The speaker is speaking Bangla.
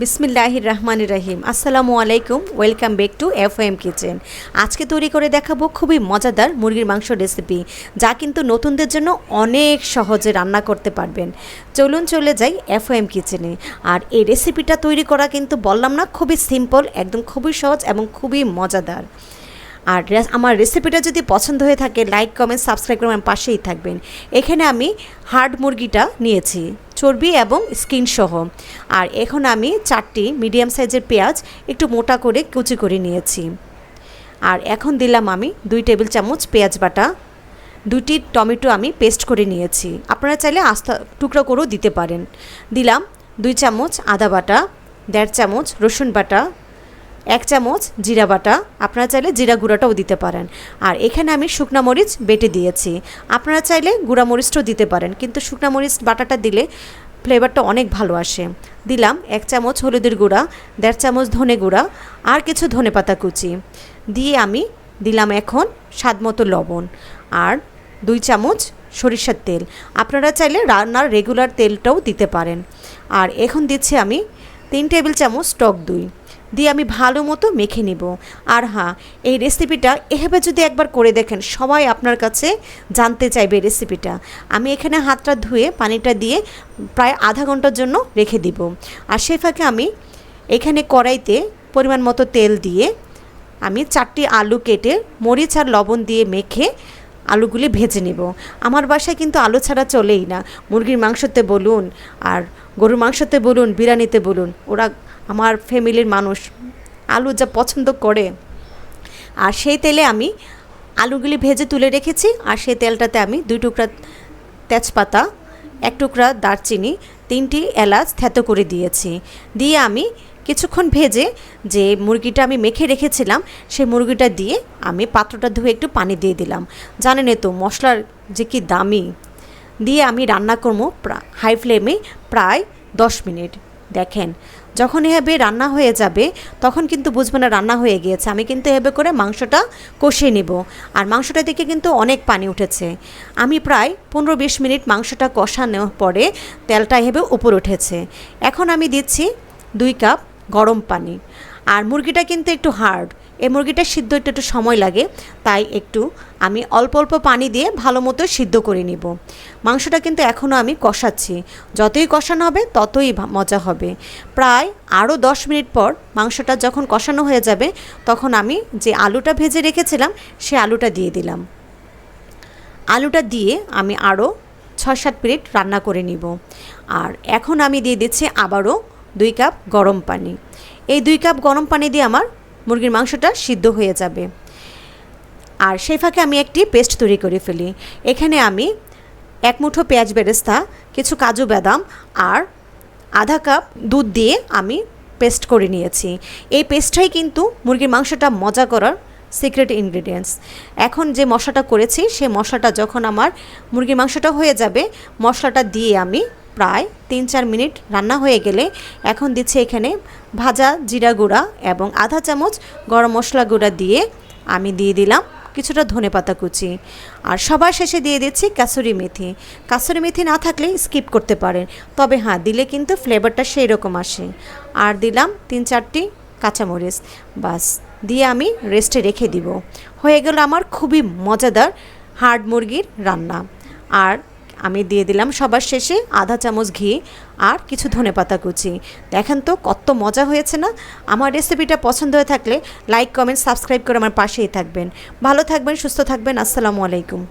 বিসমিল্লাহির রহমানির রহিম। আসসালামু আলাইকুম, welcome back to FM kitchen. আজকে তৈরি করে দেখাবো খুবই মজাদার মুরগির মাংস রেসিপি, যা কিন্তু নতুনদের জন্য অনেক সহজে রান্না করতে পারবেন। চলুন চলে যাই এফএম কিচেনে। আর এই রেসিপিটা তৈরি করা কিন্তু বললাম না, খুবই সিম্পল, একদম খুবই সহজ এবং খুবই মজাদার। আর আমার রেসিপিটা যদি পছন্দ হয়ে থাকে, লাইক কমেন্ট সাবস্ক্রাইব করে আমার পাশেই থাকবেন। এখানে আমি হার্ড মুরগিটা নিয়েছি, চর্বি এবং স্কিন সহ। আর এখন আমি 4টি মিডিয়াম সাইজের পেঁয়াজ একটু মোটা করে কুচি করে নিয়েছি। আর এখন দিলাম আমি 2 টেবিল চামচ পেঁয়াজ বাটা, 2টি টমেটো আমি পেস্ট করে নিয়েছি, আপনারা চাইলে আস্তা টুকরো করেও দিতে পারেন। দিলাম 2 চামচ আদা বাটা, 1.5 চামচ রসুন বাটা, 1 চামচ জিরা বাটা, আপনারা চাইলে জিরা গুঁড়াটাও দিতে পারেন। আর এখানে আমি শুকনা মরিচ বেটে দিয়েছি, আপনারা চাইলে গুঁড়া মরিচটাও দিতে পারেন, কিন্তু শুকনা মরিচ বাটাটা দিলে ফ্লেভারটা অনেক ভালো আসে। দিলাম 1 চামচ হলুদের গুঁড়া, 1.5 চামচ ধনে গুঁড়া, আর কিছু ধনেপাতা কুচি দিয়ে আমি দিলাম এখন স্বাদ মতো লবণ, আর 2 চামচ সরিষার তেল, আপনারা চাইলে রান্নার রেগুলার তেলটাও দিতে পারেন। আর এখন দিচ্ছি আমি 3 টেবিল চামচ টক দই দিয়ে আমি ভালো মতো মেখে নিব। আর হ্যাঁ, এই রেসিপিটা এভাবে যদি একবার করে দেখেন, সবাই আপনার কাছে জানতে চাইবে রেসিপিটা। আমি এখানে হাতটা ধুয়ে পানিটা দিয়ে প্রায় আধা ঘন্টার জন্য রেখে দিব। আর সেই ফাঁকে আমি এখানে কড়াইতে পরিমাণ মতো তেল দিয়ে আমি 4টি আলু কেটে মরিচ আর লবণ দিয়ে মেখে আলুগুলি ভেজে নেব। আমার বাসায় কিন্তু আলু ছাড়া চলেই না, মুরগির মাংসতে বলুন আর গরুর মাংসতে বলুন, বিরিয়ানিতে বলুন, ওরা আমার ফ্যামিলির মানুষ আলু যা পছন্দ করে। আর সেই তেলে আমি আলুগুলি ভেজে তুলে রেখেছি। আর সেই তেলটাতে আমি 2 টুকরা তেজপাতা, 1 টুকরা দারচিনি, 3টি এলাচ থেতো করে দিয়েছি। দিয়ে আমি কিছুক্ষণ ভেজে যে মুরগিটা আমি মেখে রেখেছিলাম, সেই মুরগিটা দিয়ে আমি পাত্রটা ধুয়ে একটু পানি দিয়ে দিলাম। জানেন তো মশলার যে কি দামি, দিয়ে আমি রান্না করবো হাই ফ্লেমে প্রায় 10 মিনিট। দেখেন, যখন এভাবে রান্না হয়ে যাবে তখন কিন্তু বুঝবে না রান্না হয়ে গিয়েছে। আমি কিন্তু এভাবে করে মাংসটা কষিয়ে নেব। আর মাংসটা থেকে কিন্তু অনেক পানি উঠেছে। আমি প্রায় 15-20 মিনিট মাংসটা কষানোর পরে তেলটা এভাবে উপর উঠেছে। এখন আমি দিচ্ছি 2 কাপ গরম পানি। আর মুরগিটা কিন্তু একটু হার্ড, এই মুরগিটা সিদ্ধ একটু সময় লাগে, তাই একটু আমি অল্প অল্প পানি দিয়ে ভালো মতো সিদ্ধ করে নিব। মাংসটা কিন্তু এখনও আমি কষাচ্ছি, যতই কষানো হবে ততই মজা হবে। প্রায় আরও 10 মিনিট পর মাংসটা যখন কষানো হয়ে যাবে, তখন আমি যে আলুটা ভেজে রেখেছিলাম সেই আলুটা দিয়ে দিলাম। আলুটা দিয়ে আমি আরও 6-7 মিনিট রান্না করে নিব। আর এখন আমি দিয়ে দিচ্ছি আবারও 2 কাপ গরম পানি। এই 2 কাপ গরম পানি দিয়ে আমার মুরগির মাংসটা সিদ্ধ হয়ে যাবে। আর সেই ফাঁকে আমি একটি পেস্ট তৈরি করে ফেলি। এখানে আমি 1 মুঠো পেঁয়াজ বেরেস্তা, কিছু কাজু বাদাম আর আধা কাপ দুধ দিয়ে আমি পেস্ট করে নিয়েছি। এই পেস্টটাই কিন্তু মুরগির মাংসটা মজা করার সিক্রেট ইনগ্রেডিয়েন্টস। এখন যে মশলাটা করেছি, সেই মশলাটা যখন আমার মুরগির মাংসটা হয়ে যাবে, মশলাটা দিয়ে আমি প্রায় 3-4 মিনিট রান্না হয়ে গেলে এখন দিচ্ছি এখানে ভাজা জিরা গুঁড়া এবং আধা চামচ গরম মশলা গুঁড়া দিয়ে আমি দিয়ে দিলাম কিছুটা ধনেপাতা কুচি। আর সবার শেষে দিয়ে দিচ্ছি কাসুরি মেথি। কাসুরি মেথি না থাকলে স্কিপ করতে পারেন, তবে হ্যাঁ দিলে কিন্তু ফ্লেভারটা সেই রকম আসে। আর দিলাম 3-4টি কাঁচামরিচ। বাস দিয়ে আমি রেস্টে রেখে দিব। হয়ে গেল আমার খুবই মজাদার হার্ড মুরগির রান্না। আর আমি দিয়ে দিলাম সবার শেষে আধা চামচ ঘি আর কিছু ধনেপাতা কুচি। দেখেন তো কত মজা হয়েছে না? আমার রেসিপিটা পছন্দ হয়ে থাকলে লাইক কমেন্ট সাবস্ক্রাইব করে আমার পাশেই থাকবেন। ভালো থাকবেন, সুস্থ থাকবেন। আসসালামু আলাইকুম।